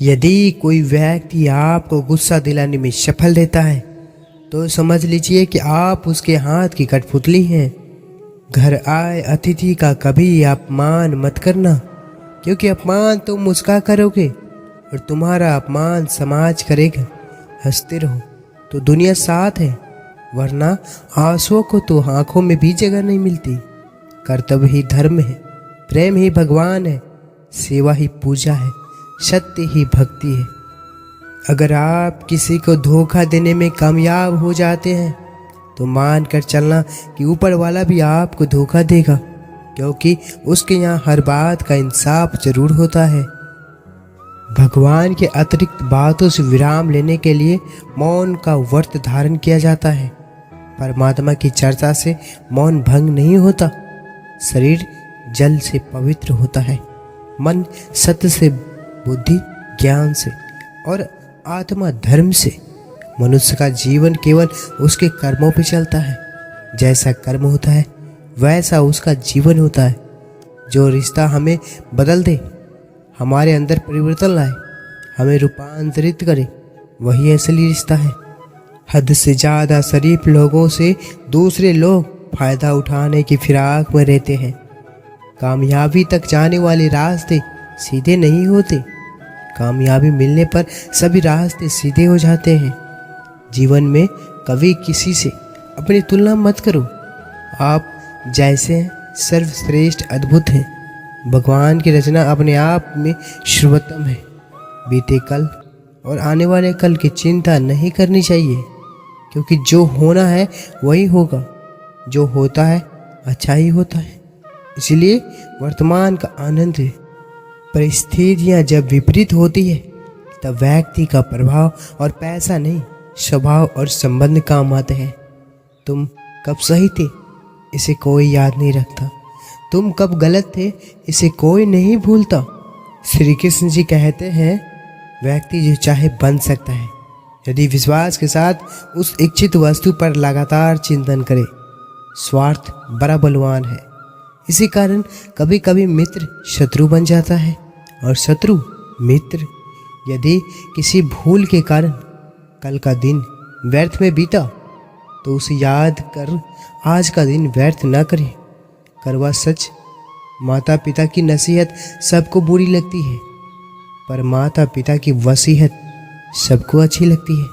यदि कोई व्यक्ति आपको गुस्सा दिलाने में सफल रहता है तो समझ लीजिए कि आप उसके हाथ की कठपुतली हैं। घर आए अतिथि का कभी अपमान मत करना, क्योंकि अपमान तुम मुस्का करोगे और तुम्हारा अपमान समाज करेगा। हंसते रहो तो दुनिया साथ है, वरना आंसुओं को तो आंखों में भी जगह नहीं मिलती। कर्तव्य ही धर्म है, प्रेम ही भगवान है, सेवा ही पूजा है, सत्य ही भक्ति है। अगर आप किसी को धोखा देने में कामयाब हो जाते हैं तो मान कर चलना कि ऊपर वाला भी आपको धोखा देगा, क्योंकि उसके यहाँ हर बात का इंसाफ जरूर होता है। भगवान के अतिरिक्त बातों से विराम लेने के लिए मौन का व्रत धारण किया जाता है। परमात्मा की चर्चा से मौन भंग नहीं होता। शरीर जल से पवित्र होता है, मन सत्य से, बुद्धि ज्ञान से और आत्मा धर्म से। मनुष्य का जीवन केवल उसके कर्मों पे चलता है। जैसा कर्म होता है वैसा उसका जीवन होता है। जो रिश्ता हमें बदल दे, हमारे अंदर परिवर्तन लाए, हमें रूपांतरित करे, वही असली रिश्ता है। हद से ज़्यादा शरीफ लोगों से दूसरे लोग फायदा उठाने की फिराक में रहते हैं। कामयाबी तक जाने वाले रास्ते सीधे नहीं होते। कामयाबी मिलने पर सभी रास्ते सीधे हो जाते हैं। जीवन में कभी किसी से अपनी तुलना मत करो। आप जैसे हैं सर्वश्रेष्ठ अद्भुत हैं। भगवान की रचना अपने आप में सर्वोत्तम है। बीते कल और आने वाले कल की चिंता नहीं करनी चाहिए, क्योंकि जो होना है वही होगा। जो होता है अच्छा ही होता है। इसलिए वर्तमान का आनंद है। परिस्थितियाँ जब विपरीत होती है तब व्यक्ति का प्रभाव और पैसा नहीं, स्वभाव और संबंध काम आते हैं। तुम कब सही थे इसे कोई याद नहीं रखता। तुम कब गलत थे इसे कोई नहीं भूलता। श्री कृष्ण जी कहते हैं, व्यक्ति जो चाहे बन सकता है यदि विश्वास के साथ उस इच्छित वस्तु पर लगातार चिंतन करे। स्वार्थ बड़ा बलवान है। इसी कारण कभी कभी मित्र शत्रु बन जाता है और शत्रु मित्र। यदि किसी भूल के कारण कल का दिन व्यर्थ में बीता तो उसे याद कर आज का दिन व्यर्थ न करे। करवा सच, माता पिता की नसीहत सबको बुरी लगती है, पर माता पिता की वसीयत सबको अच्छी लगती है।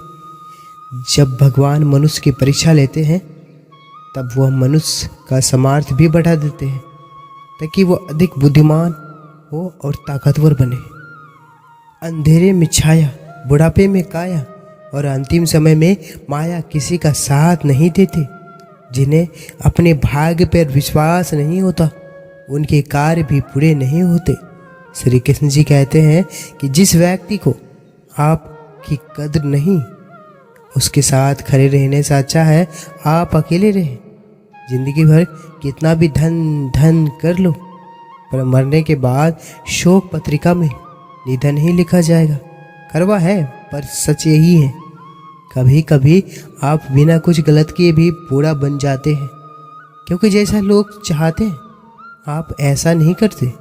जब भगवान मनुष्य की परीक्षा लेते हैं तब वह मनुष्य का सामर्थ्य भी बढ़ा देते हैं, ताकि वह अधिक बुद्धिमान हो और ताकतवर बने। अंधेरे में छाया, बुढ़ापे में काया और अंतिम समय में माया किसी का साथ नहीं देते। जिन्हें अपने भाग्य पर विश्वास नहीं होता उनके कार्य भी पूरे नहीं होते। श्री कृष्ण जी कहते हैं कि जिस व्यक्ति को आपकी कद्र नहीं, उसके साथ खड़े रहने से अच्छा है आप अकेले रहें। जिंदगी भर कितना भी धन कर लो, पर मरने के बाद शोक पत्रिका में निधन ही लिखा जाएगा। करवा है पर सच यही है। कभी कभी आप बिना कुछ गलत किए भी बुरा बन जाते हैं, क्योंकि जैसा लोग चाहते हैं आप ऐसा नहीं करते।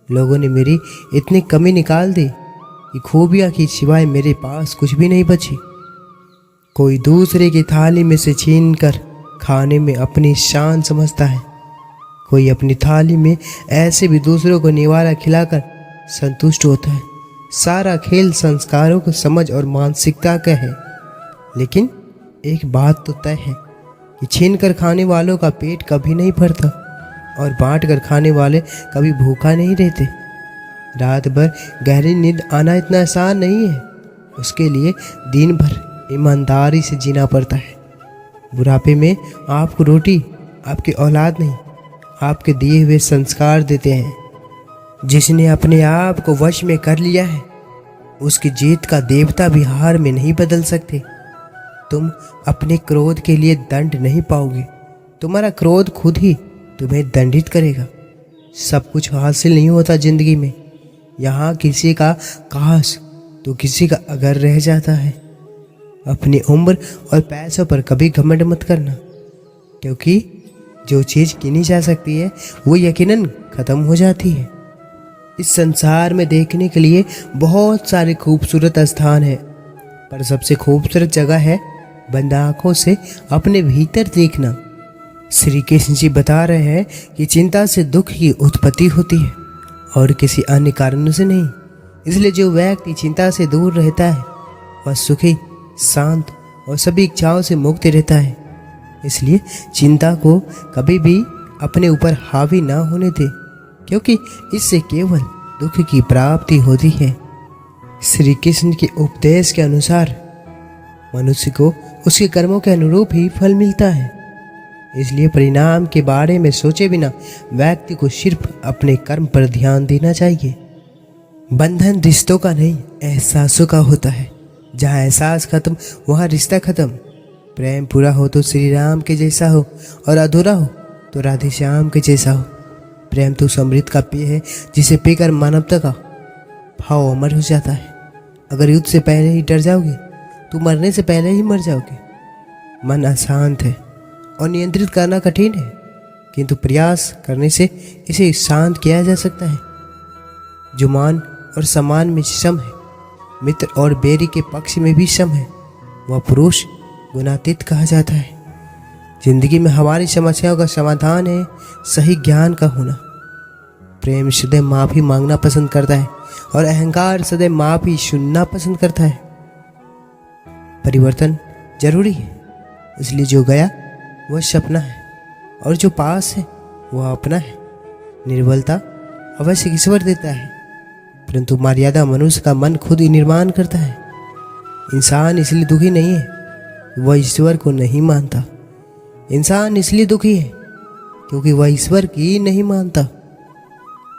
लोगों ने मेरी इतनी कमी निकाल दी कि खूबियाँ की सिवाय मेरे पास कुछ भी नहीं बची। कोई दूसरे की थाली में से छीन कर खाने में अपनी शान समझता है। कोई अपनी थाली में ऐसे भी दूसरों को निवाला खिलाकर संतुष्ट होता है। सारा खेल संस्कारों को समझ और मानसिकता का है। लेकिन एक बात तो तय है कि छीन कर खाने वालों का पेट कभी नहीं भरता और बांट कर खाने वाले कभी भूखा नहीं रहते। रात भर गहरी नींद आना इतना आसान नहीं है। उसके लिए दिन भर ईमानदारी से जीना पड़ता है। बुढ़ापे में आपको रोटी आपकी औलाद नहीं, आपके दिए हुए संस्कार देते हैं। जिसने अपने आप को वश में कर लिया है उसकी जीत का देवता भी हार में नहीं बदल सकते। तुम अपने क्रोध के लिए दंड नहीं पाओगे। तुम्हारा क्रोध खुद ही तुम्हें दंडित करेगा। सब कुछ हासिल नहीं होता जिंदगी में। यहाँ किसी का काश तो किसी का अगर रह जाता है। अपनी उम्र और पैसों पर कभी घमंड मत करना, क्योंकि जो चीज़ गिनी जा सकती है वो यकीनन ख़त्म हो जाती है। इस संसार में देखने के लिए बहुत सारे खूबसूरत स्थान हैं, पर सबसे खूबसूरत जगह है बंद आँखों से अपने भीतर देखना। श्री कृष्ण जी बता रहे हैं कि चिंता से दुख की उत्पत्ति होती है और किसी अन्य कारणों से नहीं। इसलिए जो व्यक्ति चिंता से दूर रहता है वह सुखी, शांत और सभी इच्छाओं से मुक्त रहता है। इसलिए चिंता को कभी भी अपने ऊपर हावी ना होने दे, क्योंकि इससे केवल दुख की प्राप्ति होती है। श्री कृष्ण के उपदेश के अनुसार मनुष्य को उसके कर्मों के अनुरूप ही फल मिलता है। इसलिए परिणाम के बारे में सोचे बिना व्यक्ति को सिर्फ अपने कर्म पर ध्यान देना चाहिए। बंधन रिश्तों का नहीं, एहसासों का होता है। जहाँ एहसास खत्म वहाँ रिश्ता खत्म। प्रेम पूरा हो तो श्री राम के जैसा हो और अधूरा हो तो राधे श्याम के जैसा हो। प्रेम तो समृद्ध का पेय है जिसे पीकर मानवता का भाव अमर हो जाता है। अगर युद्ध से पहले ही डर जाओगे तो मरने से पहले ही मर जाओगे। मन अशांत है और नियंत्रित करना कठिन है, किंतु प्रयास करने से इसे शांत किया जा सकता है। जो मान और सम्मान में सम है, मित्र और बैरी के पक्ष में भी सम है, वह पुरुष गुणातीत कहा जाता है। जिंदगी में हमारी समस्याओं का समाधान है सही ज्ञान का होना। प्रेम सदैव माफ़ी मांगना पसंद करता है और अहंकार सदैव माफ़ी सुनना पसंद करता है। परिवर्तन जरूरी है, इसलिए जो गया वह सपना है और जो पास है वह अपना है। निर्बलता अवश्य ईश्वर देता है, परंतु मर्यादा मनुष्य का मन खुद ही निर्माण करता है। इंसान इसलिए दुखी नहीं है, वह ईश्वर को नहीं मानता। इंसान इसलिए दुखी है क्योंकि वह ईश्वर की नहीं मानता।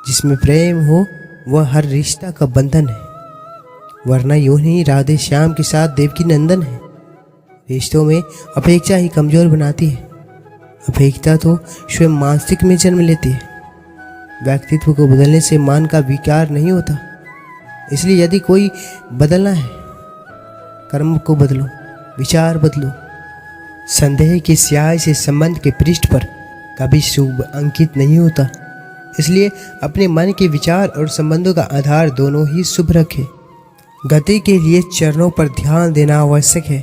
जिसमें प्रेम हो वह हर रिश्ता का बंधन है, वरना यूं ही राधे श्याम के साथ देवकी नंदन है। रिश्तों में अपेक्षा ही कमजोर बनाती है। अपेक्षा तो स्वयं मानसिक में जन्म लेती है। व्यक्तित्व को बदलने से मान का विकार नहीं होता। इसलिए यदि कोई बदलना है, कर्म को बदलो, विचार बदलो। संदेह की स्याही से संबंध के पृष्ठ पर कभी शुभ अंकित नहीं होता। इसलिए अपने मन के विचार और संबंधों का आधार दोनों ही शुभ रखें। गति के लिए चरणों पर ध्यान देना आवश्यक है,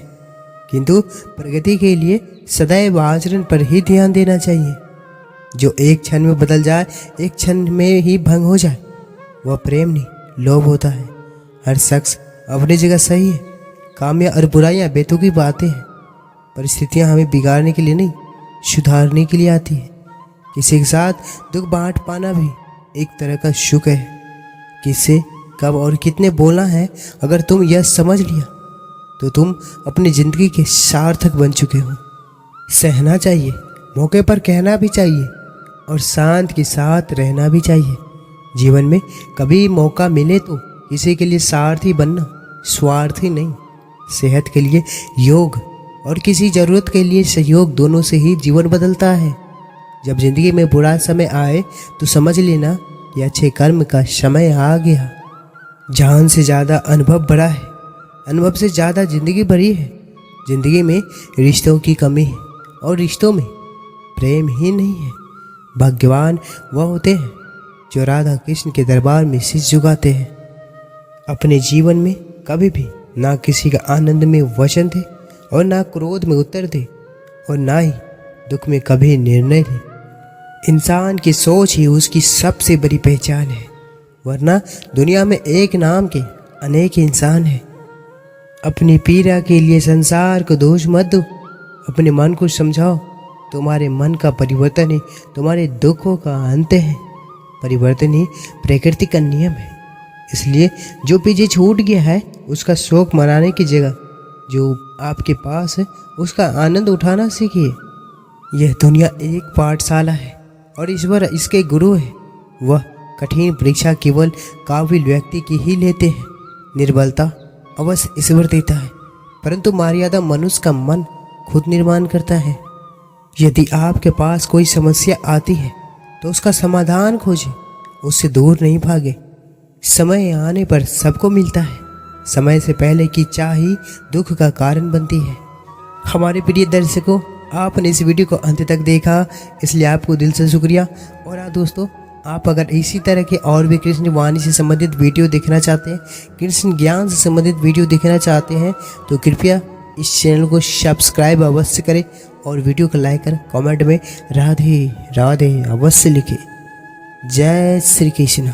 किंतु प्रगति के लिए सदैव आचरण पर ही ध्यान देना चाहिए। जो एक क्षण में बदल जाए, एक क्षण में ही भंग हो जाए, वह प्रेम नहीं, लोभ होता है। हर शख्स अपनी जगह सही है। कामियाँ और बुराइयाँ बेतुकी बातें हैं। परिस्थितियाँ हमें बिगाड़ने के लिए नहीं, सुधारने के लिए आती है। किसी के साथ दुख बांट पाना भी एक तरह का सुख है। किससे कब और कितने बोलना है, अगर तुम यह समझ लिया तो तुम अपनी जिंदगी के सार्थक बन चुके हो। सहना चाहिए, मौके पर कहना भी चाहिए और शांत के साथ रहना भी चाहिए। जीवन में कभी मौका मिले तो किसी के लिए सारथी बनना, स्वार्थी नहीं। सेहत के लिए योग और किसी ज़रूरत के लिए सहयोग, दोनों से ही जीवन बदलता है। जब जिंदगी में बुरा समय आए तो समझ लेना कि अच्छे कर्म का समय आ गया। जान से ज़्यादा अनुभव बड़ा है, अनुभव से ज़्यादा जिंदगी बड़ी है। जिंदगी में रिश्तों की कमी है और रिश्तों में प्रेम ही नहीं है। भाग्यवान वह होते हैं जो राधा कृष्ण के दरबार में शीश झुकाते हैं। अपने जीवन में कभी भी ना किसी का आनंद में वचन दे और ना क्रोध में उत्तर दे और ना ही दुख में कभी निर्णय ले। इंसान की सोच ही उसकी सबसे बड़ी पहचान है, वरना दुनिया में एक नाम के अनेक इंसान हैं। अपनी पीड़ा के लिए संसार को दोष मत दो, अपने मन को समझाओ। तुम्हारे मन का परिवर्तन ही तुम्हारे दुखों का अंत है। परिवर्तन ही प्रकृति का नियम है। इसलिए जो पीछे छूट गया है उसका शोक मनाने की जगह जो आपके पास है उसका आनंद उठाना सीखिए। यह दुनिया एक पाठशाला है और ईश्वर इसके गुरु है। वह कठिन परीक्षा केवल काबिल व्यक्ति की ही लेते हैं। निर्बलता अवश्य ईश्वर देता है, परंतु मर्यादा मनुष्य का मन खुद निर्माण करता है। यदि आपके पास कोई समस्या आती है तो उसका समाधान खोजें, उससे दूर नहीं भागे। समय आने पर सबको मिलता है। समय से पहले की चाह ही दुख का कारण बनती है। हमारे प्रिय दर्शकों, आपने इस वीडियो को अंत तक देखा, इसलिए आपको दिल से शुक्रिया। और हाँ दोस्तों, आप अगर इसी तरह के और भी कृष्ण वाणी से संबंधित वीडियो देखना चाहते हैं, कृष्ण ज्ञान से संबंधित वीडियो देखना चाहते हैं, तो कृपया इस चैनल को सब्सक्राइब अवश्य करें और वीडियो को लाइक कर कमेंट में राधे राधे अवश्य लिखें। जय श्री कृष्ण।